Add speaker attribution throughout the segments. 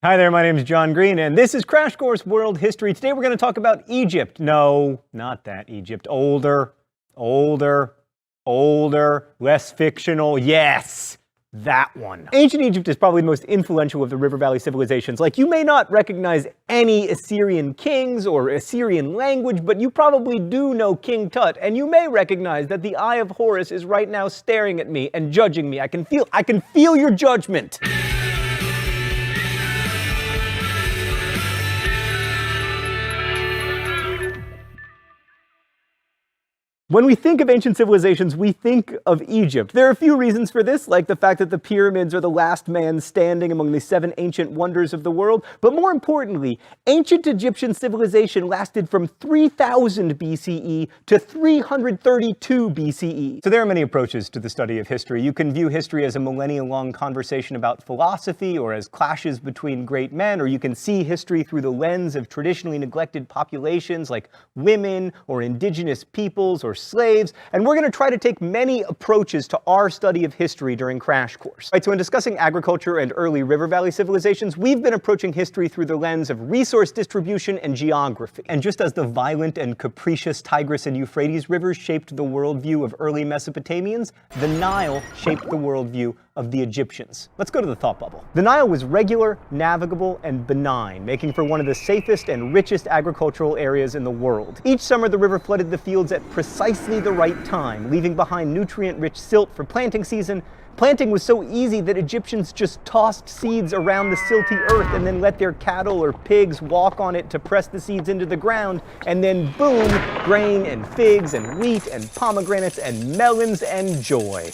Speaker 1: Hi there, my name is John Green, and this is Crash Course World History. Today we're going to talk about Egypt. No, not that Egypt. Older, less fictional. Yes, that one. Ancient Egypt is probably the most influential of the River Valley civilizations. Like, you may not recognize any Assyrian kings or Assyrian language, but you probably do know King Tut, and you may recognize that the Eye of Horus is right now staring at me and judging me. I can feel your judgment. When we think of ancient civilizations, we think of Egypt. There are a few reasons for this, like the fact that the pyramids are the last man standing among the 7 ancient wonders of the world. But more importantly, ancient Egyptian civilization lasted from 3000 BCE to 332 BCE. So there are many approaches to the study of history. You can view history as a millennia-long conversation about philosophy, or as clashes between great men, or you can see history through the lens of traditionally neglected populations like women or indigenous peoples or slaves, and we're going to try to take many approaches to our study of history during Crash Course. Right, so in discussing agriculture and early River Valley civilizations, we've been approaching history through the lens of resource distribution and geography. And just as the violent and capricious Tigris and Euphrates rivers shaped the worldview of early Mesopotamians, the Nile shaped the worldview of the Egyptians. Let's go to the thought bubble. The Nile was regular, navigable, and benign, making for one of the safest and richest agricultural areas in the world. Each summer, the river flooded the fields at precisely the right time, leaving behind nutrient-rich silt for planting season. Planting was so easy that Egyptians just tossed seeds around the silty earth and then let their cattle or pigs walk on it to press the seeds into the ground, and then boom, grain and figs and wheat and pomegranates and melons and joy.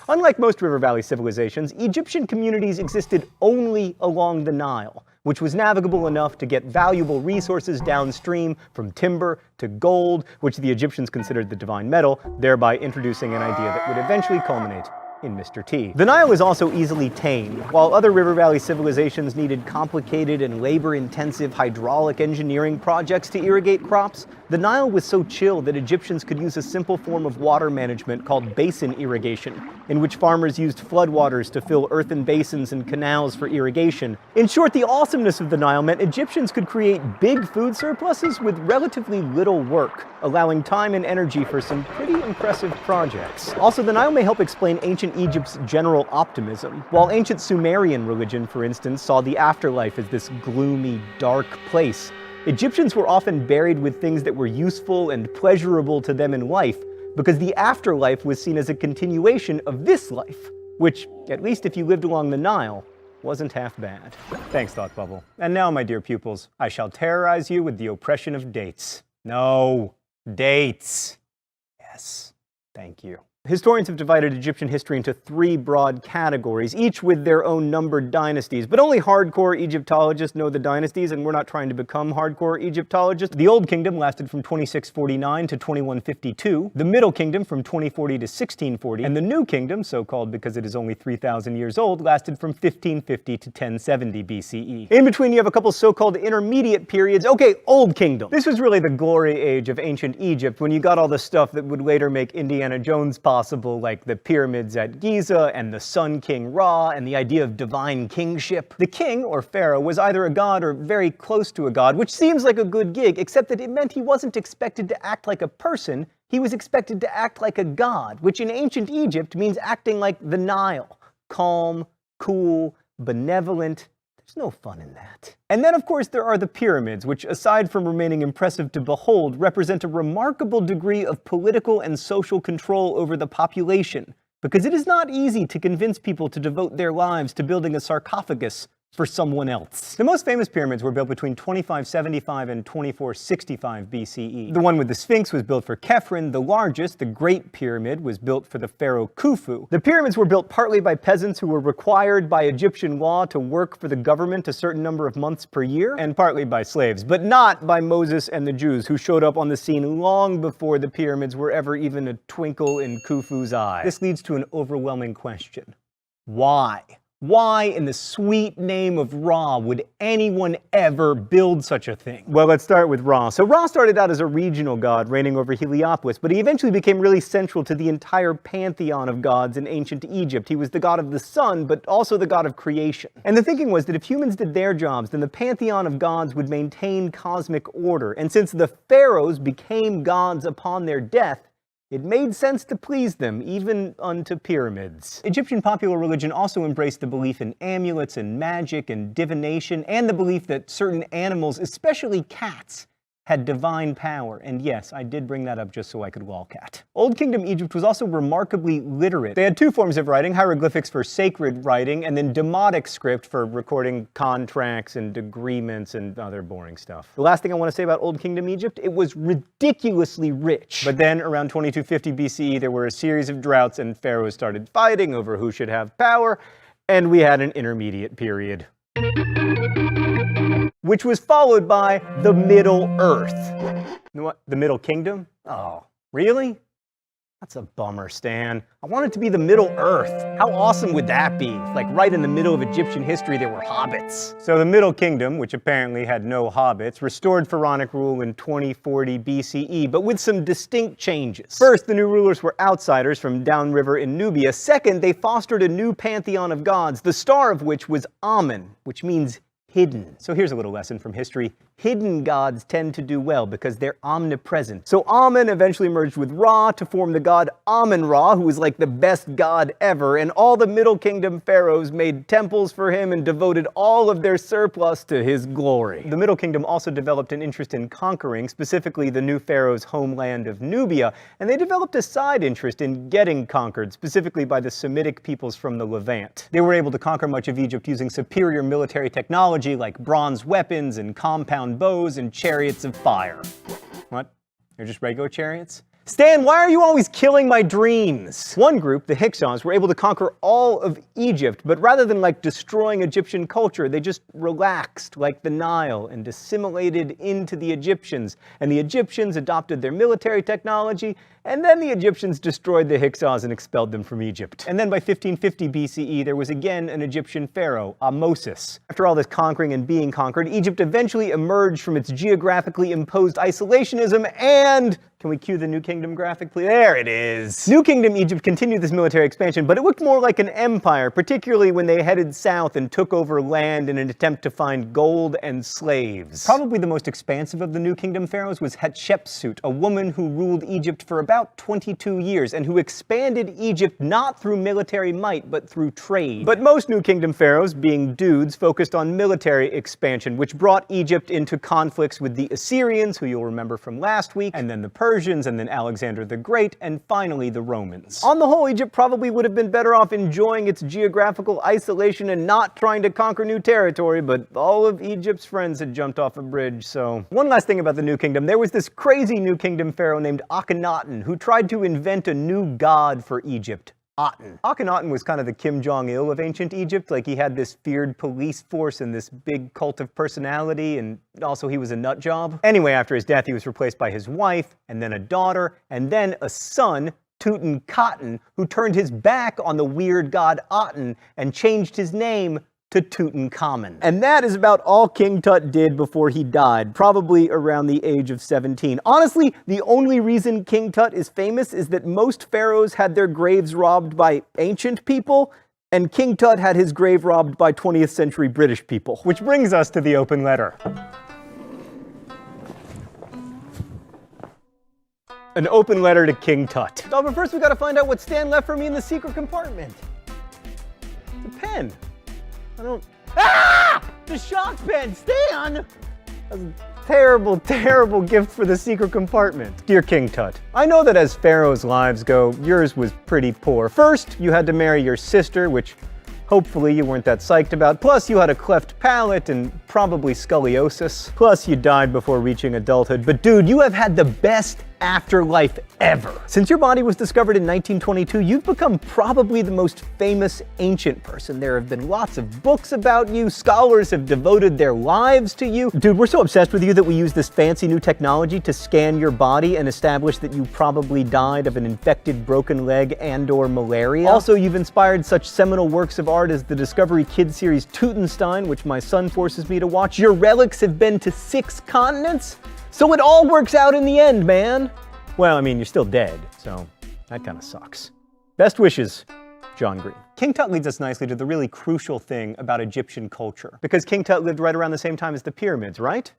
Speaker 1: Unlike most River Valley civilizations, Egyptian communities existed only along the Nile, which was navigable enough to get valuable resources downstream, from timber to gold, which the Egyptians considered the divine metal, thereby introducing an idea that would eventually culminate in Mr. T. The Nile is also easily tamed. While other River Valley civilizations needed complicated and labor-intensive hydraulic engineering projects to irrigate crops, the Nile was so chill that Egyptians could use a simple form of water management called basin irrigation, in which farmers used floodwaters to fill earthen basins and canals for irrigation. In short, the awesomeness of the Nile meant Egyptians could create big food surpluses with relatively little work, allowing time and energy for some pretty impressive projects. Also, the Nile may help explain ancient Egypt's general optimism. While ancient Sumerian religion, for instance, saw the afterlife as this gloomy, dark place, Egyptians were often buried with things that were useful and pleasurable to them in life, because the afterlife was seen as a continuation of this life, which, at least if you lived along the Nile, wasn't half bad. Thanks, Thought Bubble. And now, my dear pupils, I shall terrorize you with the oppression of dates. No, dates. Yes, thank you. Historians have divided Egyptian history into 3 broad categories, each with their own numbered dynasties, but only hardcore Egyptologists know the dynasties, and we're not trying to become hardcore Egyptologists. The Old Kingdom lasted from 2649 to 2152, the Middle Kingdom from 2040 to 1640, and the New Kingdom, so-called because it is only 3,000 years old, lasted from 1550 to 1070 BCE. In between, you have a couple so-called intermediate periods. Okay, Old Kingdom. This was really the glory age of ancient Egypt, when you got all the stuff that would later make Indiana Jones possible, like the pyramids at Giza and the Sun King Ra and the idea of divine kingship. The king, or pharaoh, was either a god or very close to a god, which seems like a good gig, except that it meant he wasn't expected to act like a person, he was expected to act like a god, which in ancient Egypt means acting like the Nile. Calm, cool, benevolent. There's no fun in that. And then, of course, there are the pyramids, which, aside from remaining impressive to behold, represent a remarkable degree of political and social control over the population, because it is not easy to convince people to devote their lives to building a sarcophagus for someone else. The most famous pyramids were built between 2575 and 2465 BCE. The one with the Sphinx was built for Khephren. The largest, the Great Pyramid, was built for the pharaoh Khufu. The pyramids were built partly by peasants who were required by Egyptian law to work for the government a certain number of months per year, and partly by slaves, but not by Moses and the Jews, who showed up on the scene long before the pyramids were ever even a twinkle in Khufu's eye. This leads to an overwhelming question. Why? Why in the sweet name of Ra would anyone ever build such a thing? Well, let's start with Ra. So Ra started out as a regional god reigning over Heliopolis, but he eventually became really central to the entire pantheon of gods in ancient Egypt. He was the god of the sun, but also the god of creation. And the thinking was that if humans did their jobs, then the pantheon of gods would maintain cosmic order. And since the pharaohs became gods upon their death, it made sense to please them, even unto pyramids. Egyptian popular religion also embraced the belief in amulets and magic and divination, and the belief that certain animals, especially cats, had divine power. And yes, I did bring that up just so I could lolcat. Old Kingdom Egypt was also remarkably literate. They had two forms of writing, hieroglyphics for sacred writing, and then Demotic script for recording contracts and agreements and other boring stuff. The last thing I want to say about Old Kingdom Egypt, it was ridiculously rich. But then, around 2250 BCE, there were a series of droughts and pharaohs started fighting over who should have power, and we had an intermediate period, which was followed by the Middle Earth. What? The Middle Kingdom? Oh, really? That's a bummer, Stan. I want it to be the Middle Earth. How awesome would that be? Like right in the middle of Egyptian history, there were hobbits. So the Middle Kingdom, which apparently had no hobbits, restored pharaonic rule in 2040 BCE, but with some distinct changes. First, the new rulers were outsiders from downriver in Nubia. Second, they fostered a new pantheon of gods, the star of which was Amen, which means hidden. So here's a little lesson from history. Hidden gods tend to do well because they're omnipresent. So Amen eventually merged with Ra to form the god Amen-Ra, who was like the best god ever, and all the Middle Kingdom pharaohs made temples for him and devoted all of their surplus to his glory. The Middle Kingdom also developed an interest in conquering, specifically the new pharaoh's homeland of Nubia, and they developed a side interest in getting conquered, specifically by the Semitic peoples from the Levant. They were able to conquer much of Egypt using superior military technology like bronze weapons and compound bows and chariots of fire. What? They're just regular chariots? Stan, why are you always killing my dreams? One group, the Hyksos, were able to conquer all of Egypt, but rather than destroying Egyptian culture, they just relaxed like the Nile and assimilated into the Egyptians. And the Egyptians adopted their military technology, and then the Egyptians destroyed the Hyksos and expelled them from Egypt. And then by 1550 BCE, there was again an Egyptian pharaoh, Ahmosis. After all this conquering and being conquered, Egypt eventually emerged from its geographically imposed isolationism and... Can we cue the New Kingdom graphic, please? There it is. New Kingdom Egypt continued this military expansion, but it looked more like an empire, particularly when they headed south and took over land in an attempt to find gold and slaves. Probably the most expansive of the New Kingdom pharaohs was Hatshepsut, a woman who ruled Egypt for about 22 years and who expanded Egypt not through military might, but through trade. But most New Kingdom pharaohs, being dudes, focused on military expansion, which brought Egypt into conflicts with the Assyrians, who you'll remember from last week, and then the Persians, and then Alexander the Great, and finally the Romans. On the whole, Egypt probably would have been better off enjoying its geographical isolation and not trying to conquer new territory, but all of Egypt's friends had jumped off a bridge, so... One last thing about the New Kingdom. There was this crazy New Kingdom pharaoh named Akhenaten who tried to invent a new god for Egypt. Aten. Akhenaten was kind of the Kim Jong-il of ancient Egypt. Like, he had this feared police force and this big cult of personality, and also he was a nut job. Anyway, after his death, he was replaced by his wife, and then a daughter, and then a son, Tutankhaten, who turned his back on the weird god Aten and changed his name to Tutankhamun. And that is about all King Tut did before he died, probably around the age of 17. Honestly, the only reason King Tut is famous is that most pharaohs had their graves robbed by ancient people, and King Tut had his grave robbed by 20th century British people. Which brings us to the open letter. An open letter to King Tut. Oh, but first we gotta find out what Stan left for me in the secret compartment. The pen. I don't... Ah! The shock pen! Stan! That's a terrible, terrible gift for the secret compartment. Dear King Tut, I know that as pharaohs' lives go, yours was pretty poor. First, you had to marry your sister, which hopefully you weren't that psyched about. Plus, you had a cleft palate and probably scoliosis. Plus, you died before reaching adulthood. But dude, you have had the best afterlife ever. Since your body was discovered in 1922, you've become probably the most famous ancient person. There have been lots of books about you, scholars have devoted their lives to you. Dude, we're so obsessed with you that we use this fancy new technology to scan your body and establish that you probably died of an infected broken leg and/or malaria. Also, you've inspired such seminal works of art as the Discovery Kids series Teutonstein, which my son forces me to watch. Your relics have been to 6 continents. So it all works out in the end, man. Well, I mean, you're still dead, so that kind of sucks. Best wishes, John Green. King Tut leads us nicely to the really crucial thing about Egyptian culture. Because King Tut lived right around the same time as the pyramids, right?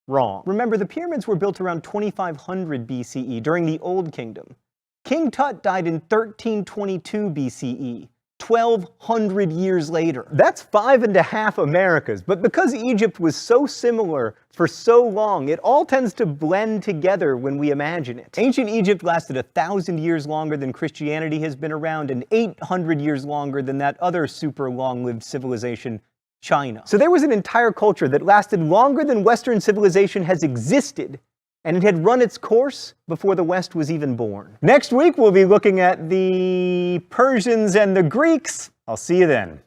Speaker 1: Wrong. Remember, the pyramids were built around 2500 BCE during the Old Kingdom. King Tut died in 1322 BCE. 1,200 years later. That's 5.5 Americas, but because Egypt was so similar for so long, it all tends to blend together when we imagine it. Ancient Egypt lasted 1,000 years longer than Christianity has been around, and 800 years longer than that other super long-lived civilization, China. So there was an entire culture that lasted longer than Western civilization has existed, and it had run its course before the West was even born. Next week, we'll be looking at the Persians and the Greeks. I'll see you then.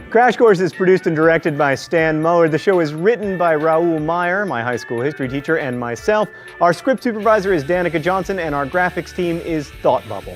Speaker 1: Crash Course is produced and directed by Stan Muller. The show is written by Raoul Meyer, my high school history teacher, and myself. Our script supervisor is Danica Johnson, and our graphics team is Thought Bubble.